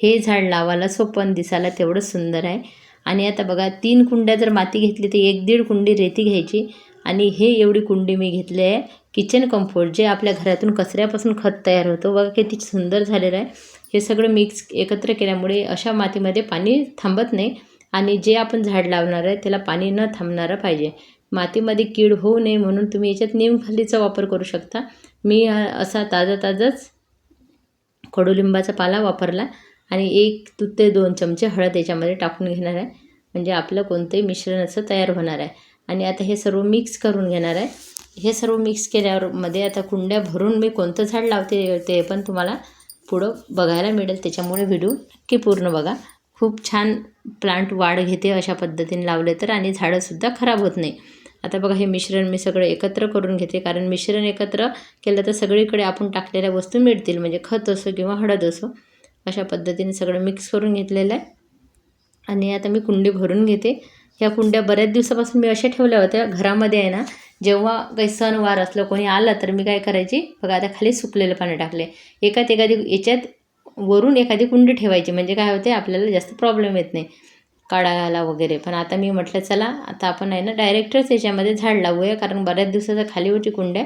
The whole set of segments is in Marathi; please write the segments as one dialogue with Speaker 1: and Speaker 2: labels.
Speaker 1: हे झाड लावायला सोपं आणि दिसायला तेवढंच सुंदर आहे. आणि आता बघा 3 कुंड्या जर माती घेतली तर 1-1.5 कुंडी रेती घ्यायची. आणि हे एवढी कुंडी मी घेतली आहे किचन कंपोस्ट, जे आपल्या घरातून कचऱ्यापासून खत तयार होतं. बघा किती सुंदर झालेलं आहे. हे सगळं मिक्स एकत्र केल्यामुळे अशा मातीमध्ये पाणी थांबत नाही आणि जे आपण झाड लावणार आहे त्याला पाणी न थांबणारं पाहिजे. मातीमध्ये कीड होऊ नये म्हणून तुम्ही याच्यात नीमफालीचा वापर करू शकता. मी असा ताजाच कडुलिंबाचा पाला वापरला आणि 1 ते 2 चमचे हळद याच्यामध्ये टाकून घेणार आहे. म्हणजे आपलं कोणतंही मिश्रण असं तयार होणार आहे. आणि आता हे सर्व मिक्स करून घेणार आहे. हे सर्व मिक्स केल्यावर मध्ये आता कुंड्या भरून मी कोणतं झाड लावते ते पण तुम्हाला पुढं बघायला मिळेल. त्याच्यामुळे व्हिडिओ नक्की पूर्ण बघा. खूप छान प्लांट वाढ घेते अशा पद्धतीने लावले तर, आणि झाडंसुद्धा खराब होत नाही. आता बघा हे मिश्रण मी सगळं एकत्र करून घेते, कारण मिश्रण एकत्र केलं तर सगळीकडे आपण टाकलेल्या वस्तू मिळतील, म्हणजे खत असो किंवा हळद असो. अशा पद्धतीने सगळं मिक्स करून घेतलेलं आहे. आणि आता मी कुंडी भरून घेते. ह्या कुंड्या बऱ्याच दिवसापासून मी अशा ठेवल्या होत्या घरामध्ये आहे ना. जेव्हा काही सणवार असलं कोणी आलं तर मी काय करायची बघा, आता खाली सुकलेलं पाणी टाकले. एखादी याच्यात वरून एखादी कुंडी ठेवायची, म्हणजे काय होते आपल्याला जास्त प्रॉब्लेम येत नाही काढायला वगैरे. पण आता मी म्हटलं चला आता आपण आहे ना डायरेक्टच याच्यामध्ये झाड लावूया, कारण बऱ्याच दिवसाचा खाली होती कुंड्या.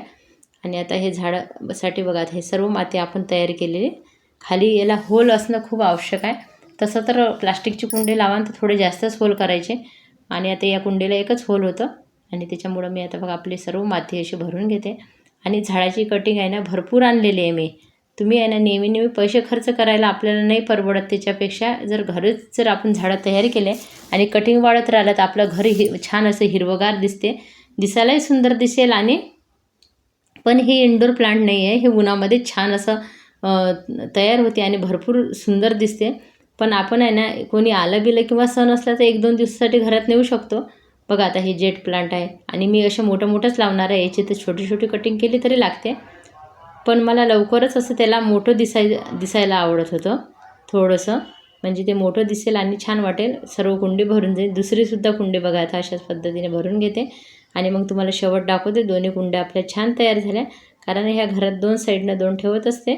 Speaker 1: आणि आता हे झाडासाठी बघा हे सर्व माती आपण तयार केलेली. खाली याला होल असणं खूप आवश्यक आहे. तसं तर प्लास्टिकची कुंडी लावाल तर थोडे जास्तच होल करायचे. आणि आता या कुंडीला एकच होल होतं. आणि त्याच्यामुळं मी आता बघा आपली सर्व माती अशी भरून घेते. आणि झाडाची कटिंग आहे ना भरपूर आणलेली आहे मी. तुम्ही आहे ना नेहमी पैसे खर्च करायला आपल्याला नाही परवडत. त्याच्यापेक्षा जर आपण झाडं तयार केले आणि कटिंग वाढत राहिलं तर आपलं घर छान असं हिरवगार दिसते, दिसायलाही सुंदर दिसेल. आणि पण हे इंडोर प्लांट नाही आहे, हे उन्हामध्ये छान असं तयार होते आणि भरपूर सुंदर दिसते. पण आपण आहे ना कोणी आलं बिलं किंवा सण असला तर 1-2 दिवसासाठी घरात नेऊ शकतो. बघा आता हे जेट प्लांट आहे आणि मी असे मोठंच लावणार आहे. याची तर छोटी कटिंग केली तरी लागते. पण मला लवकरच असं त्याला मोठं दिसायला आवडत होतं थोडंसं, म्हणजे ते मोठं दिसेल आणि छान वाटेल. सर्व कुंडी भरून जाईल. दुसरीसुद्धा कुंडी बघा आता अशाच पद्धतीने भरून घेते. आणि मग तुम्हाला शेवट दाखवते. दोन्ही कुंड्या आपल्या छान तयार झाल्या, कारण ह्या घरात 2 साईडनं 2 ठेवत असते.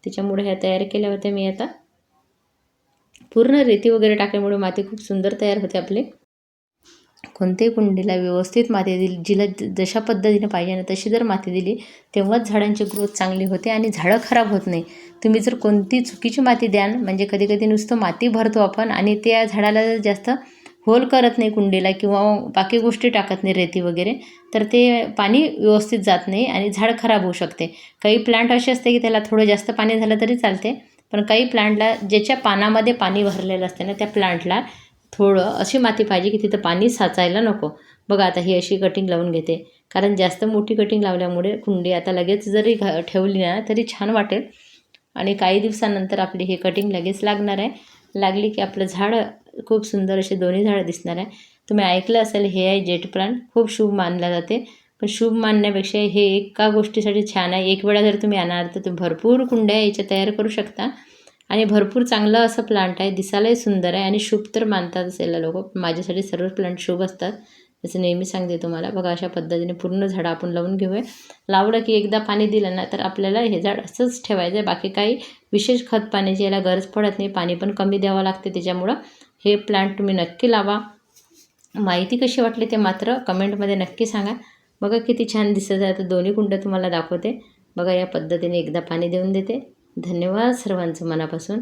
Speaker 1: त्याच्यामुळे ह्या तयार केल्या होत्या मी. आता पूर्ण रेती वगैरे टाकल्यामुळे माती खूप सुंदर तयार होते आपली. कोणत्याही कुंडीला व्यवस्थित माती दिली, जिला जशा पद्धतीने पाहिजे ना तशी जर माती दिली तेव्हाच झाडांची ग्रोथ चांगली होते आणि झाडं खराब होत नाही. तुम्ही जर कोणती चुकीची माती द्याल, म्हणजे कधी नुसतं माती भरतो आपण आणि त्या झाडाला जर जास्त होल करत नाही कुंडीला किंवा बाकी गोष्टी टाकत नाही रेती वगैरे, तर ते पाणी व्यवस्थित जात नाही आणि झाड खराब होऊ शकते. काही प्लांट असे असते की त्याला थोडं जास्त पाणी झालं तरी चालते, पण काही प्लांटला ज्याच्या पानामध्ये पाणी भरलेलं असते ना त्या प्लांटला थोडं अशी माती पाहिजे की तिथं पाणी साचायला नको. बघा आता ही अशी कटिंग लावून घेते, कारण जास्त मोठी कटिंग लावल्यामुळे कुंडी आता लगेच जरी ठेवली ना तरी छान वाटेल. आणि काही दिवसानंतर आपली ही कटिंग लगेच लागणार आहे. लागली की आपलं झाड खूप सुंदर असे दोन्ही झाडं दिसणार आहे. तुम्ही ऐकलं असेल हे आहे जेट प्लांट, खूप शुभ मानलं जाते. पण शुभ मानण्यापेक्षा हे एका गोष्टीसाठी छान आहे. एक वेळा जर तुम्ही आणाल तर तुम्ही भरपूर कुंड्या याच्या तयार करू शकता. आणि भरपूर चांगलं असं प्लांट आहे, दिसायलाही सुंदर आहे आणि शुभ तर मानतातच याला लोक. माझ्यासाठी सर्व प्लांट शुभ असतात, जसं नेहमी सांगते तुम्हाला. बघा अशा पद्धतीने पूर्ण झाडं आपण लावून घेऊया. लावलं की एकदा पाणी दिलं ना तर आपल्याला हे झाड असंच ठेवायचं आहे. बाकी काही विशेष खत पाण्याची याला गरज पडत नाही. पाणी पण कमी द्यावं लागते. त्याच्यामुळं हे प्लांट तुम्ही नक्की लावा. माहिती कशी वाटली ते मात्र कमेंटमध्ये नक्की सांगा. बघा किती छान दिसत आहे. तर दोन्ही कुंड्या तुम्हाला दाखवते. बघा या पद्धतीने एकदा पाणी देऊन देते. धन्यवाद सर्वांचं मनापासून.